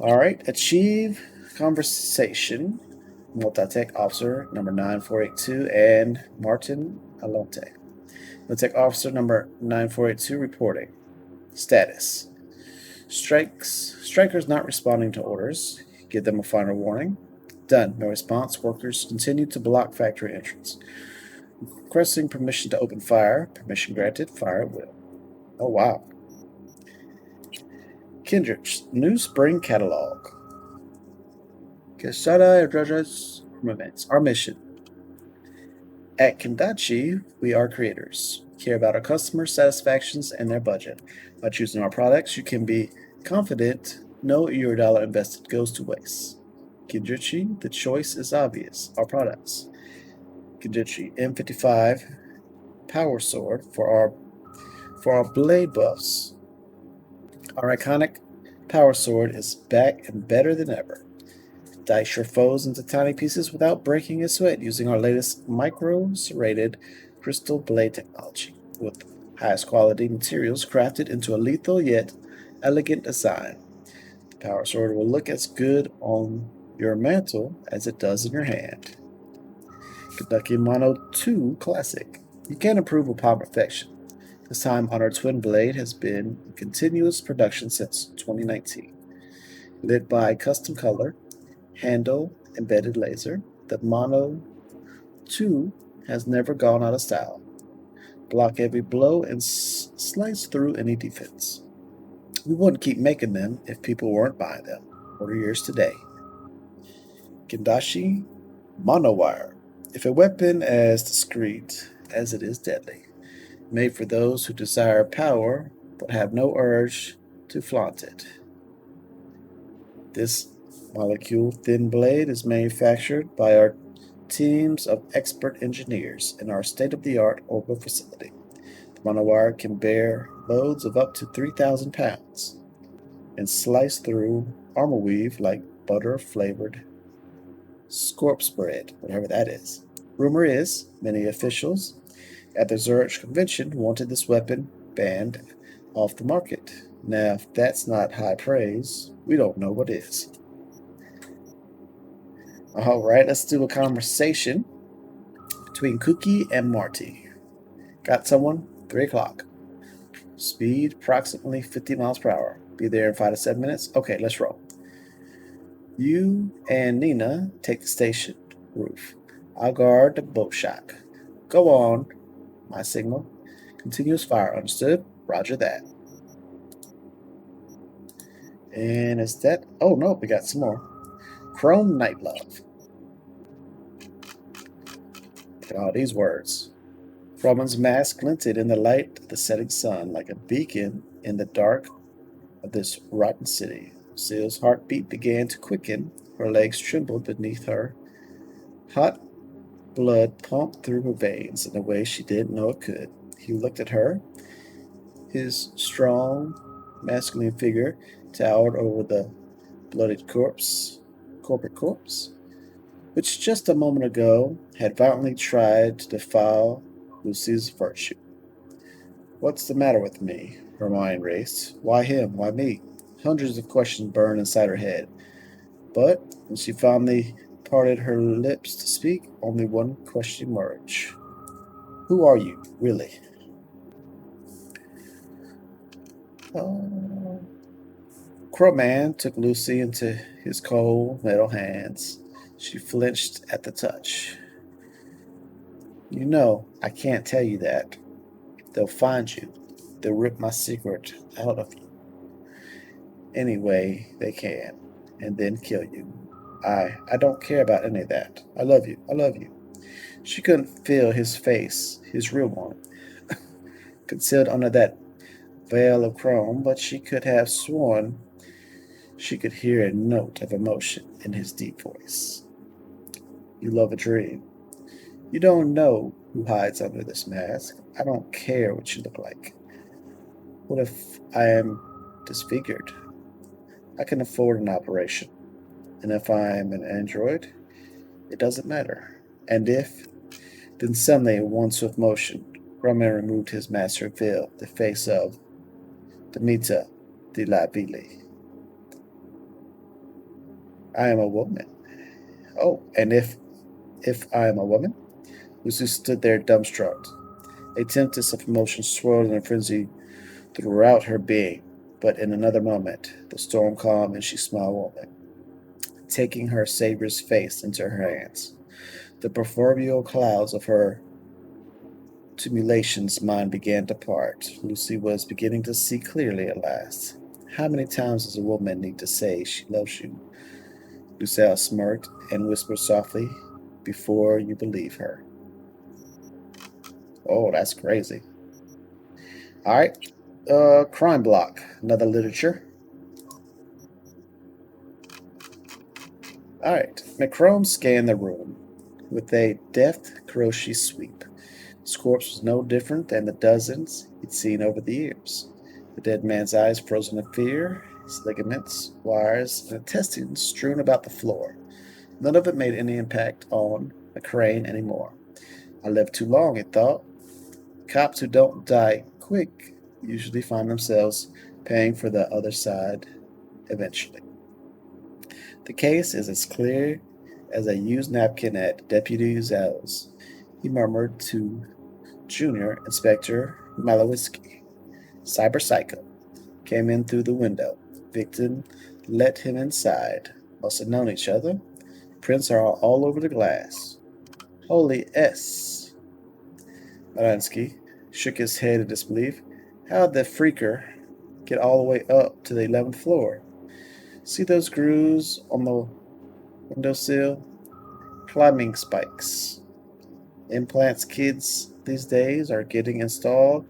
All right. Achieve conversation. Multi-tech officer number 9482 and Martin Alonte. Multi-tech officer number 9482 reporting. Status. Strikers not responding to orders. Give them a final warning. Done. No response. Workers continue to block factory entrance. Requesting permission to open fire. Permission granted. Fire at will. Oh, wow. Kindred's new spring catalog. Quesada Rajas Movements. Our mission. At Kendachi, we are creators. We care about our customers' satisfactions and their budget. By choosing our products, you can be confident no your dollar invested goes to waste. Kendachi, the choice is obvious. Our products. Kendachi M55 Power Sword for our blade buffs. Our iconic Power Sword is back and better than ever. Dice your foes into tiny pieces without breaking a sweat using our latest micro-serrated crystal blade technology with highest quality materials crafted into a lethal yet elegant design. The power sword will look as good on your mantle as it does in your hand. Kentucky Mono 2 Classic. You can't improve upon perfection. This time on our twin blade has been in continuous production since 2019. Lit by custom color, handle, embedded laser, the Mono 2 has never gone out of style. Block every blow and slice through any defense. We wouldn't keep making them if people weren't buying them. Order yours today. Kendashi Monowire. If a weapon as discreet as it is deadly, made for those who desire power but have no urge to flaunt it. This molecule thin blade is manufactured by our teams of expert engineers in our state-of-the-art Orbital facility. The monowire can bear loads of up to 3,000 pounds and slice through armor weave like butter-flavored scorpse bread, whatever that is. Rumor is, many officials at the Zurich convention wanted this weapon banned off the market. Now, if that's not high praise, we don't know what is. All right, let's do a conversation between Cookie and Marty. Got someone? 3 o'clock. Speed approximately 50 miles per hour. Be there in 5 to 7 minutes. Okay, let's roll. You and Nina take the station roof. I'll guard the boat shack. Go on. My signal. Continuous fire. Understood? Roger that. And is that... Oh, no, we got some more. Chrome Night Love. Look at all these words. Roman's mask glinted in the light of the setting sun like a beacon in the dark of this rotten city. Lucille's heartbeat began to quicken. Her legs trembled beneath her. Hot blood pumped through her veins in a way she didn't know it could. He looked at her. His strong, masculine figure towered over the bloodied corporate corpse, which just a moment ago had violently tried to defile Lucy's virtue. What's the matter with me? Her mind raced. Why him? Why me? Hundreds of questions burned inside her head. But when she finally parted her lips to speak, only one question emerged. Who are you, really? Crowman took Lucy into his cold metal hands. She flinched at the touch. You know, I can't tell you that. They'll find you. They'll rip my secret out of you. Anyway, they can, and then kill you. I don't care about any of that. I love you. I love you. She couldn't feel his face, his real one, concealed under that veil of chrome, but she could have sworn she could hear a note of emotion in his deep voice. You love a dream. You don't know who hides under this mask. I don't care what you look like. What if I am disfigured? I can afford an operation. And if I am an android, it doesn't matter. And if, then suddenly, in one swift motion, Roman removed his master veil, the face of Demeter de la Ville. I am a woman. Oh, and if I am a woman? Lucy stood there dumbstruck. A tempest of emotion swirled in a frenzy throughout her being. But in another moment, the storm calmed and she smiled warmly, taking her savior's face into her hands. The proverbial clouds of her tumulation's mind began to part. Lucy was beginning to see clearly at last. How many times does a woman need to say she loves you? Lucille smirked and whispered softly, before you believe her. Oh, that's crazy. All right. Crime block. Another literature. All right. McCrone scanned the room with a deft, crochet sweep. His corpse was no different than the dozens he'd seen over the years. The dead man's eyes frozen in fear, his ligaments, wires, and intestines strewn about the floor. None of it made any impact on McCrane anymore. I lived too long, he thought. Cops who don't die quick usually find themselves paying for the other side eventually. The case is as clear as a used napkin at Deputy Zell's, he murmured to Junior Inspector Malowitzki. Cyber Psycho came in through the window. Victim let him inside. Must have known each other. Prints are all over the glass. Holy S. Malinsky shook his head in disbelief. How'd the freaker get all the way up to the 11th floor? See those grooves on the windowsill? Climbing spikes. Implants kids these days are getting installed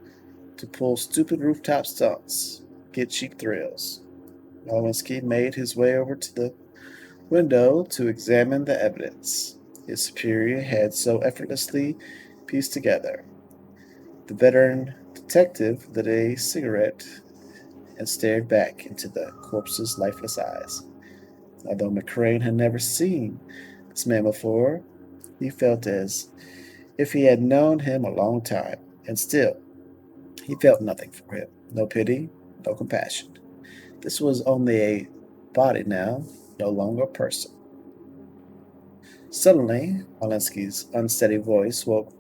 to pull stupid rooftop stunts, get cheap thrills. Nowinski made his way over to the window to examine the evidence his superior had so effortlessly pieced together. The veteran detective lit a cigarette and stared back into the corpse's lifeless eyes. Although McCrane had never seen this man before, he felt as if he had known him a long time, and still he felt nothing for him. No pity, no compassion. This was only a body now, no longer a person. Suddenly, Walensky's unsteady voice woke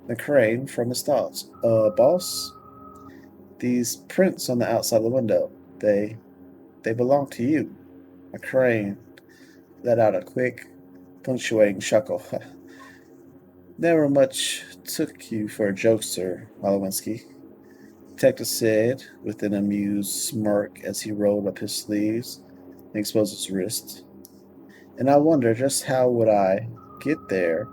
McCrane from his thoughts. Boss, these prints on the outside of the window, they belong to you. McCrane let out a quick, punctuating chuckle. Never much took you for a jokester, Malowinski, Detective said with an amused smirk as he rolled up his sleeves and exposed his wrist. And I wonder just how would I get there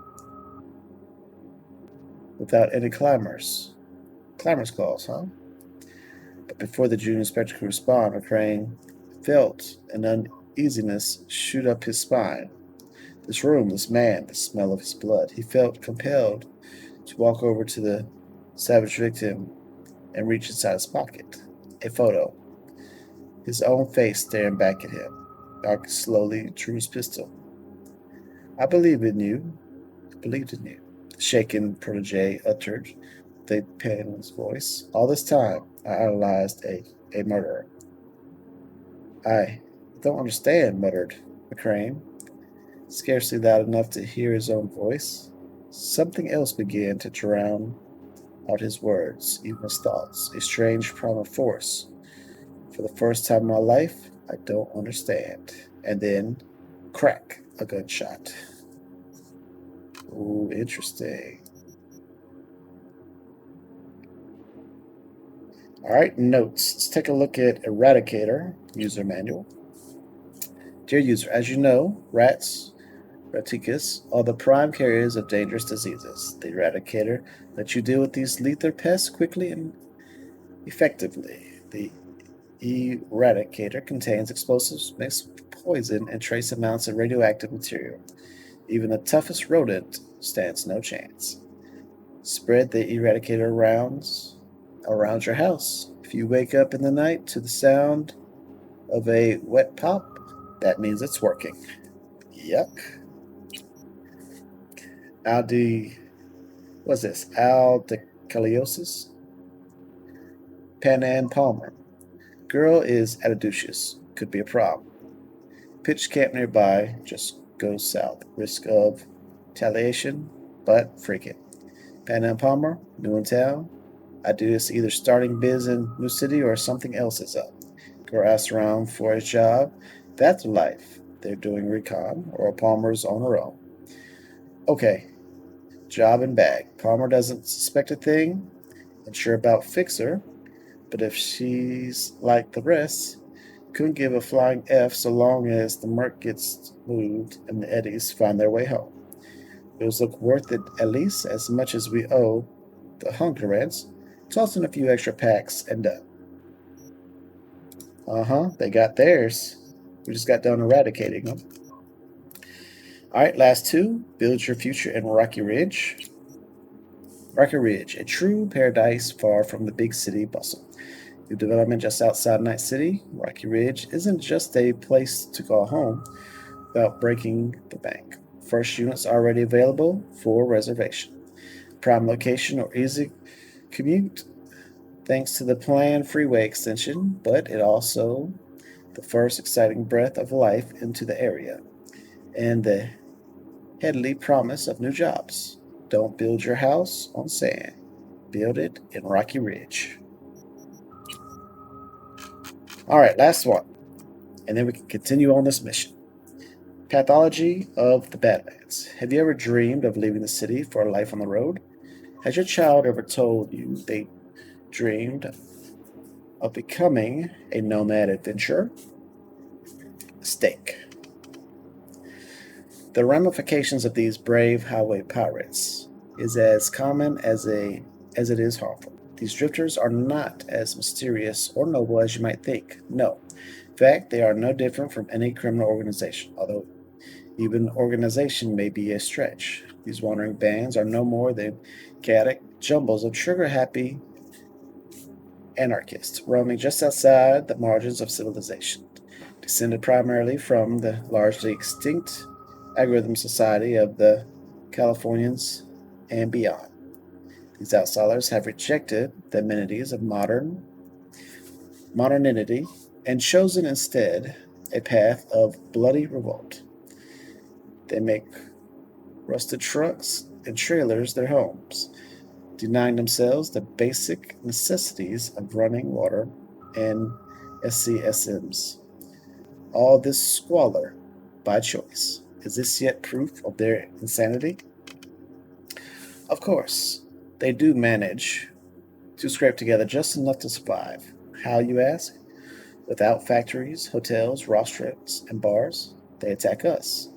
without any climbers? Climbers calls, huh? But before the junior inspector could respond, McCrane felt an uneasiness shoot up his spine. This room, this man, the smell of his blood. He felt compelled to walk over to the savage victim and reach inside his pocket. A photo. His own face staring back at him. Mark slowly drew his pistol. I believe in you. I believed in you. The shaken protege uttered with a pain in his voice. All this time, I idolized a murderer. I don't understand, muttered McCrane, scarcely loud enough to hear his own voice. Something else began to drown out his words, even his thoughts, a strange primal force. For the first time in my life, I don't understand. And then, crack, a gunshot. Ooh, interesting. All right, notes. Let's take a look at Eradicator user manual. Dear user, as you know, rats, Raticus, are the prime carriers of dangerous diseases. The Eradicator lets you deal with these lethal pests quickly and effectively. The Eradicator contains explosives mixed with poison and trace amounts of radioactive material. Even the toughest rodent stands no chance. Spread the Eradicator around your house. If you wake up in the night to the sound of a wet pop, that means it's working. Yuck. Aldi, what's this? Aldecaliosis? Pan Am Palmer. Girl is adudacious. Could be a problem. Pitch camp nearby, just go south. Risk of retaliation, but freak it. Panda and Palmer, new in town. I do this either starting biz in new city or something else is up. Go ask around for a job. That's life. They're doing recon, or Palmer's on her own. Okay, job and bag. Palmer doesn't suspect a thing. Unsure about Fixer, but if she's like the rest, couldn't give a flying F so long as the Merc gets moved and the Eddies find their way home. Bills look worth it at least as much as we owe the Hunkereds. Toss in a few extra packs and done. They got theirs. We just got done eradicating them. Alright, last two. Build your future in Rocky Ridge. Rocky Ridge, a true paradise far from the big city bustle. New development just outside Night City, Rocky Ridge isn't just a place to call home without breaking the bank. First units already available for reservation. Prime location or easy commute thanks to the planned freeway extension, but it also the first exciting breath of life into the area and the headly promise of new jobs. Don't build your house on sand. Build it in Rocky Ridge. Alright, last one. And then we can continue on this mission. Pathology of the Badlands. Have you ever dreamed of leaving the city for a life on the road? Has your child ever told you they dreamed of becoming a nomad adventurer? Mistake. The ramifications of these brave highway pirates is as common as it is harmful. These drifters are not as mysterious or noble as you might think. No. In fact, they are no different from any criminal organization, although even organization may be a stretch. These wandering bands are no more than chaotic jumbles of trigger-happy anarchists roaming just outside the margins of civilization, descended primarily from the largely extinct algorithm society of the Californians and beyond. These outsiders have rejected the amenities of modernity and chosen instead a path of bloody revolt. They make rusted trucks and trailers their homes, denying themselves the basic necessities of running water and SCSMs. All this squalor by choice. Is this yet proof of their insanity? Of course, they do manage to scrape together just enough to survive. How, you ask? Without factories, hotels, restaurants, and bars, they attack us.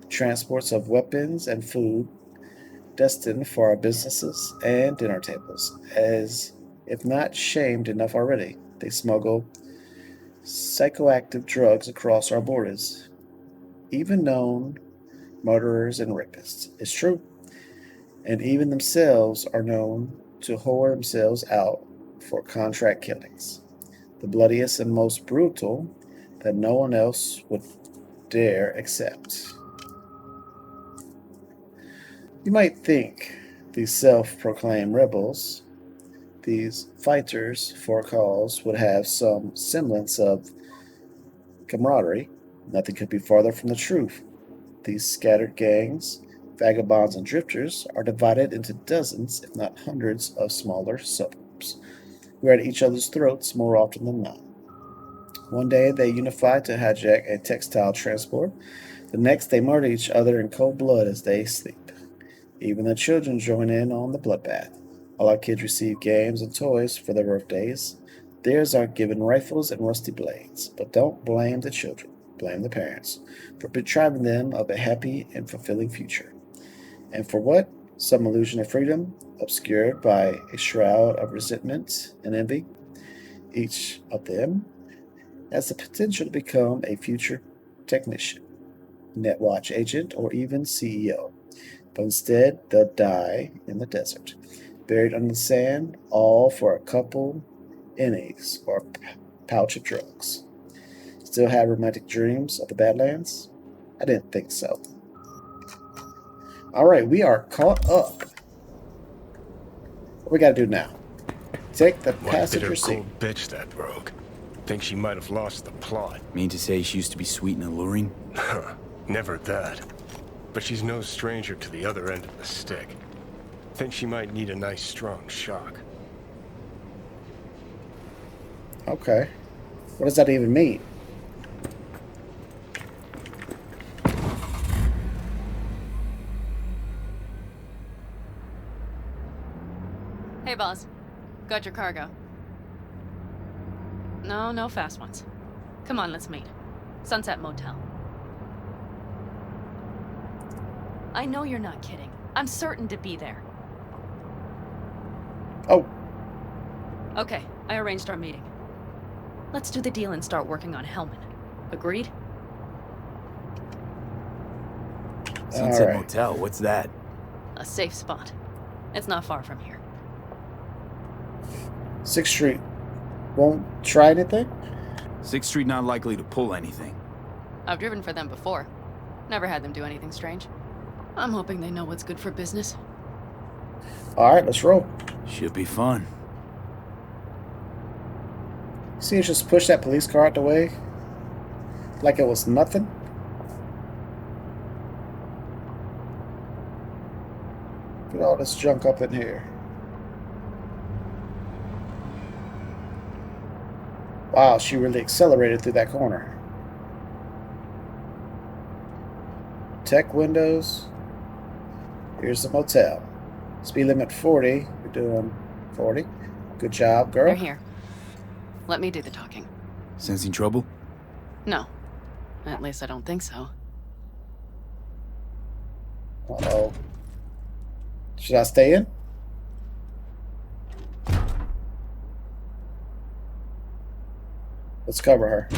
The transports of weapons and food destined for our businesses and dinner tables, as if not shamed enough already, they smuggle psychoactive drugs across our borders, even known murderers and rapists. It's true. And even themselves are known to whore themselves out for contract killings, the bloodiest and most brutal that no one else would dare accept. You might think these self-proclaimed rebels, these fighters for a cause, would have some semblance of camaraderie. Nothing could be farther from the truth. These scattered gangs, vagabonds, and drifters are divided into dozens, if not hundreds, of smaller suburbs. We're at each other's throats more often than not. One day they unify to hijack a textile transport. The next they murder each other in cold blood as they sleep. Even the children join in on the bloodbath. All our kids receive games and toys for their birthdays. Theirs are given rifles and rusty blades. But don't blame the children. Blame the parents for depriving them of a happy and fulfilling future. And for what? Some illusion of freedom, obscured by a shroud of resentment and envy. Each of them has the potential to become a future technician, Netwatch agent, or even CEO. But instead, they'll die in the desert, buried under the sand, all for a couple innies or a pouch of drugs. Still have romantic dreams of the Badlands? I didn't think so. Alright, we are caught up. What we gotta do now? Take the passenger seat. Bitch that broke. Think she might have lost the plot. Mean to say she used to be sweet and alluring? Never that. But she's no stranger to the other end of the stick. Think she might need a nice strong shock. Okay. What does that even mean? Hey, boss. Got your cargo. No fast ones. Come on, let's meet. Sunset Motel. I know you're not kidding. I'm certain to be there. Oh. Okay, I arranged our meeting. Let's do the deal and start working on Hellman. Agreed? Sunset right. Motel, what's that? A safe spot. It's not far from here. 6th Street. Won't try anything? 6th Street not likely to pull anything. I've driven for them before. Never had them do anything strange. I'm hoping they know what's good for business. Alright, let's roll. Should be fun. See, you just push that police car out the way like it was nothing. Look at all this junk up in here. Wow, she really accelerated through that corner. Tech windows. Here's the motel. Speed limit 40. We're doing 40. Good job, girl. They're here. Let me do the talking. Sensing trouble? No. At least I don't think so. Uh-oh. Should I stay in? Let's cover her.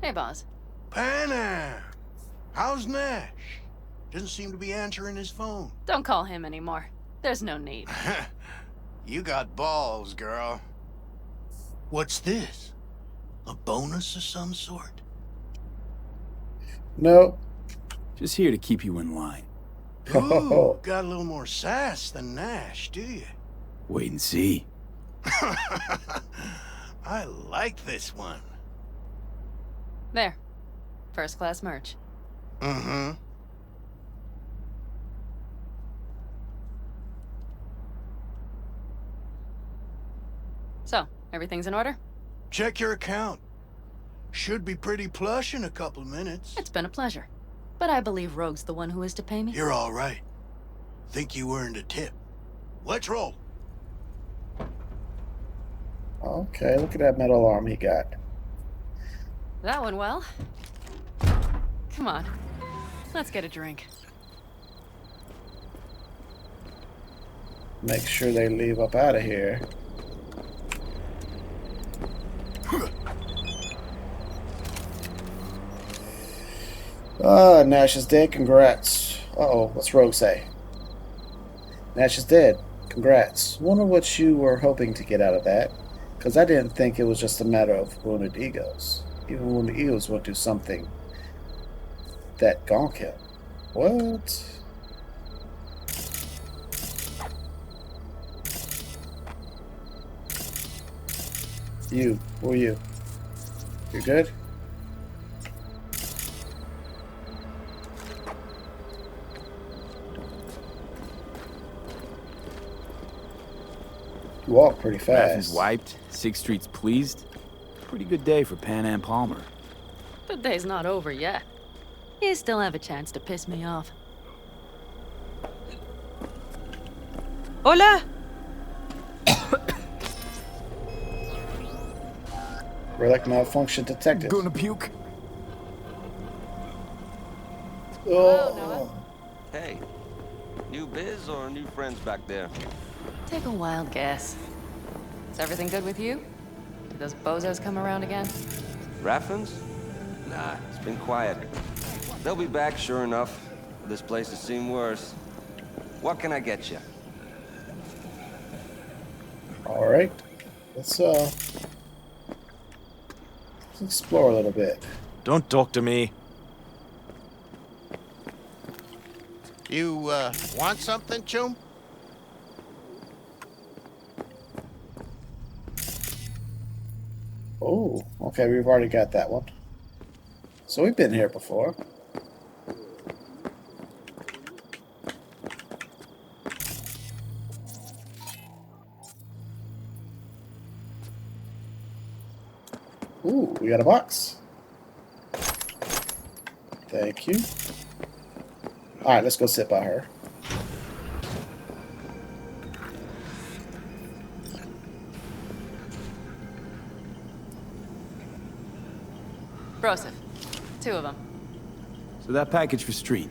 Hey, boss. Panam! How's Nash? Doesn't seem to be answering his phone. Don't call him anymore. There's no need. You got balls, girl. What's this? A bonus of some sort? No. Just here to keep you in line. Ooh, got a little more sass than Nash, do you? Wait and see. I like this one. There. First class merch. Mm-hmm. So, everything's in order? Check your account. Should be pretty plush in a couple of minutes. It's been a pleasure. But I believe Rogue's the one who is to pay me. You're all right. Think you earned a tip. Let's roll. Okay, look at that metal arm he got. That went well. Come on. Let's get a drink. Make sure they leave up out of here. Nash is dead. Congrats. Uh-oh, what's Rogue say? Nash is dead. Congrats. Wonder what you were hoping to get out of that. Because I didn't think it was just a matter of wounded egos. Even wounded egos would do something that gonk him. What? You. Who are you? You good? You walk pretty Raffen's fast. wiped, 6th Street's pleased. Pretty good day for Panam Palmer. The day's not over yet. You still have a chance to piss me off. Hola! Relic malfunction detected. Gonna puke? Oh. Hey, new biz or new friends back there? Take a wild guess. Is everything good with you? Did those bozos come around again? Raffens? Nah, it's been quiet. They'll be back, sure enough. This place has seen worse. What can I get you? All right. Let's explore a little bit. Don't talk to me. You, want something, Chum? Oh, okay, we've already got that one. So we've been here before. Ooh, we got a box. Thank you. Alright, let's go sit by her. Broseph. 2 of them. So that package for Street,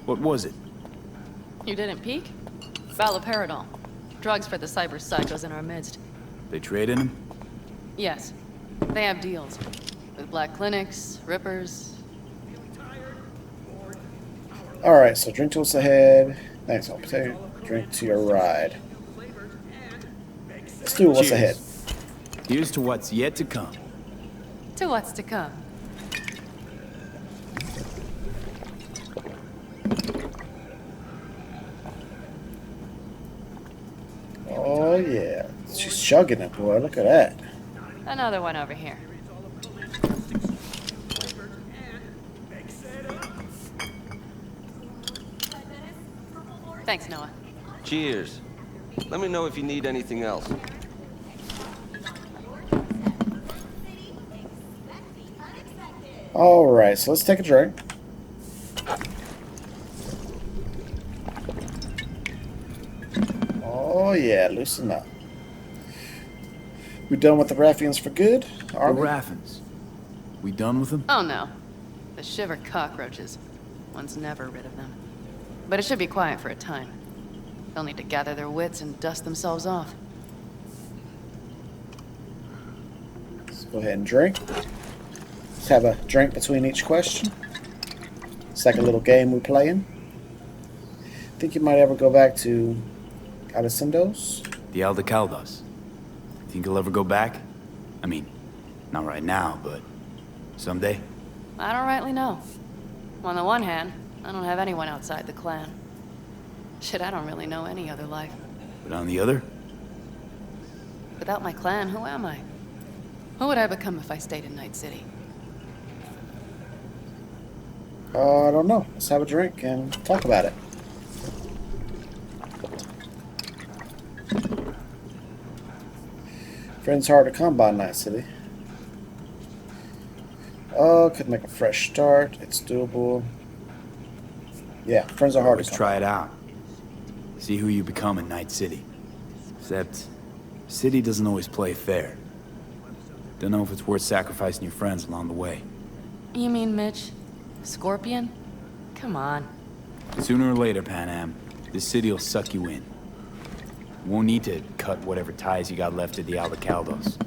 what was it? You didn't peek? Valoperidol. Drugs for the cyber psychos in our midst. They trade in them? Yes. They have deals. With black clinics, rippers. Alright, so drink to what's ahead. Thanks, I'll take drink to your ride. Let's do what's Cheers. ahead. Here's to what's yet to come. To what's to come. Oh yeah. She's chugging it, boy. Look at that. Another one over here. Thanks, Noah. Cheers. Let me know if you need anything else. Alright, so let's take a drink. Oh yeah, loosen up. We done with the ruffians for good? Are The we? Raffins. We done with them? Oh no. The shiver cockroaches. One's never rid of them. But it should be quiet for a time. They'll need to gather their wits and dust themselves off. Let's go ahead and drink. Let's have a drink between each question. It's like a little game we're playing. Think you might ever go back to Alacindos? The Aldecaldos. Think you'll ever go back? I mean, not right now, but someday? I don't rightly know. On the one hand, I don't have anyone outside the clan. Shit, I don't really know any other life. But on the other? Without my clan, who am I? Who would I become if I stayed in Night City? I don't know. Let's have a drink and talk about it. Friends hard to come by in Night City. Could make a fresh start. It's doable. Yeah, friends are hard Always to come try it out. See who you become in Night City. Except, City doesn't always play fair. Don't know if it's worth sacrificing your friends along the way. You mean Mitch? Scorpion? Come on. Sooner or later, Panam, this city will suck you in. You won't need to cut whatever ties you got left to the Aldecaldos,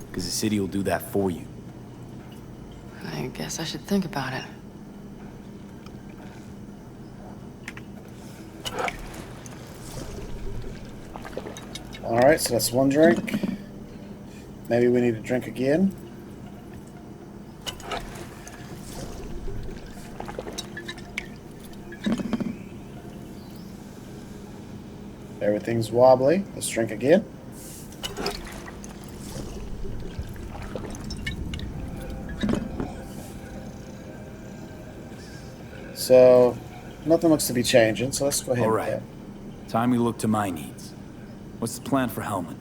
because the city will do that for you. I guess I should think about it. Alright, so that's one drink. Maybe we need to drink again. Everything's wobbly. Let's drink again. So, nothing looks to be changing, so let's go ahead All with right. that. Time we look to my needs. What's the plan for Hellman?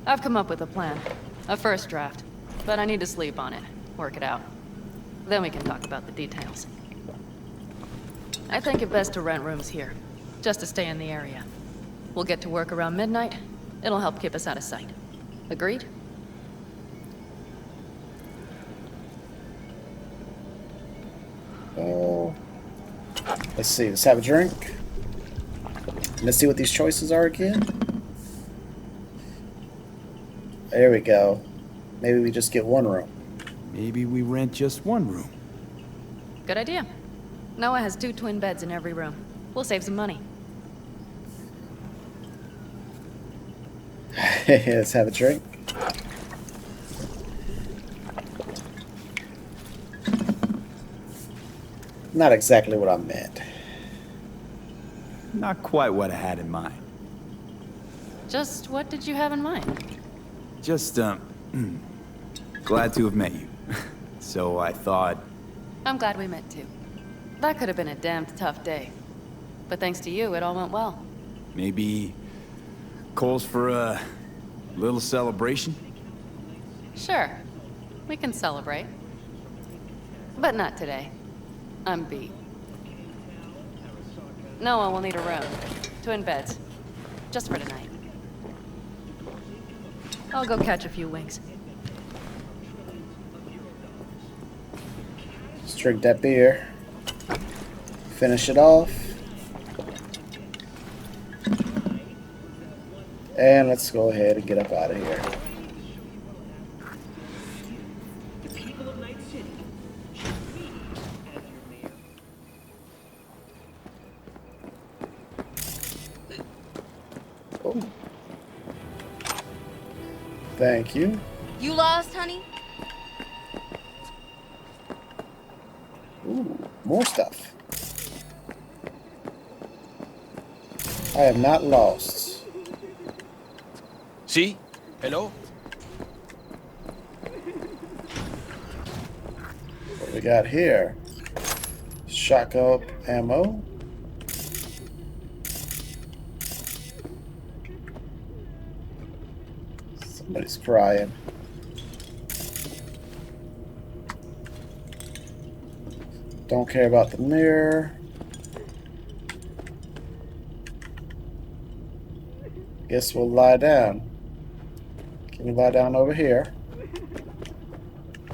I've come up with a plan. A first draft. But I need to sleep on it. Work it out. Then we can talk about the details. I think it best to rent rooms here. Just to stay in the area. We'll get to work around midnight. It'll help keep us out of sight. Agreed? Oh, let's see. Let's have a drink. Let's see what these choices are again. There we go. Maybe we just get one room. Maybe we rent just one room. Good idea. Noah has 2 twin beds in every room. We'll save some money. Let's have a drink. Not exactly what I meant. Not quite what I had in mind. Just what did you have in mind? Just, Glad to have met you. So I thought... I'm glad we met too. That could have been a damned tough day. But thanks to you, it all went well. maybe... calls for a... little celebration? Sure. We can celebrate. But not today. I'm beat. Noah will need a room. Twin beds. Just for tonight. I'll go catch a few wings. Let's drink that beer. Finish it off. And let's go ahead and get up out of here. Oh. Thank you. You lost, honey? Ooh, more stuff. I am not lost. See? Hello? What do we got here? Shotgun ammo. Somebody's crying. Don't care about the mirror. Guess we'll lie down. Can we lie down over here?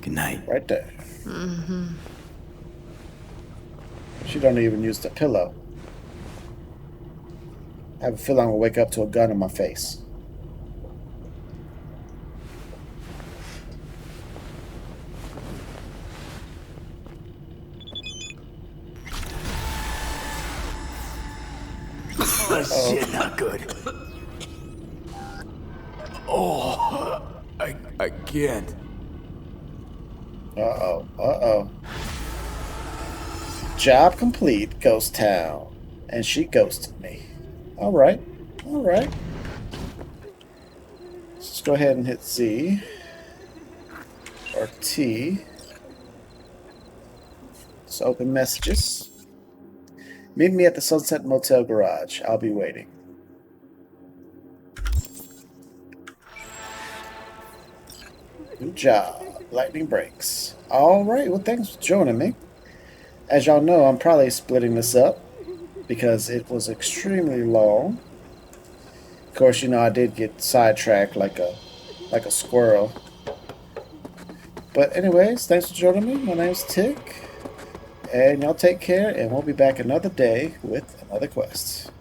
Good night. Right there. She don't even use the pillow. I have a feeling I'm gonna wake up to a gun in my face. Oh, shit, not good. Oh, I can't. Uh-oh, uh-oh. Job complete, Ghost Town. And she ghosted me. Alright, alright. Let's go ahead and hit Z. Or T. Let's open messages. Meet me at the Sunset Motel garage. I'll be waiting. Good job. Lightning breaks. Alright, well thanks for joining me. As y'all know, I'm probably splitting this up because it was extremely long. Of course, you know, I did get sidetracked like a squirrel. But anyways, thanks for joining me. My name's Tick. And y'all take care, and we'll be back another day with another quest.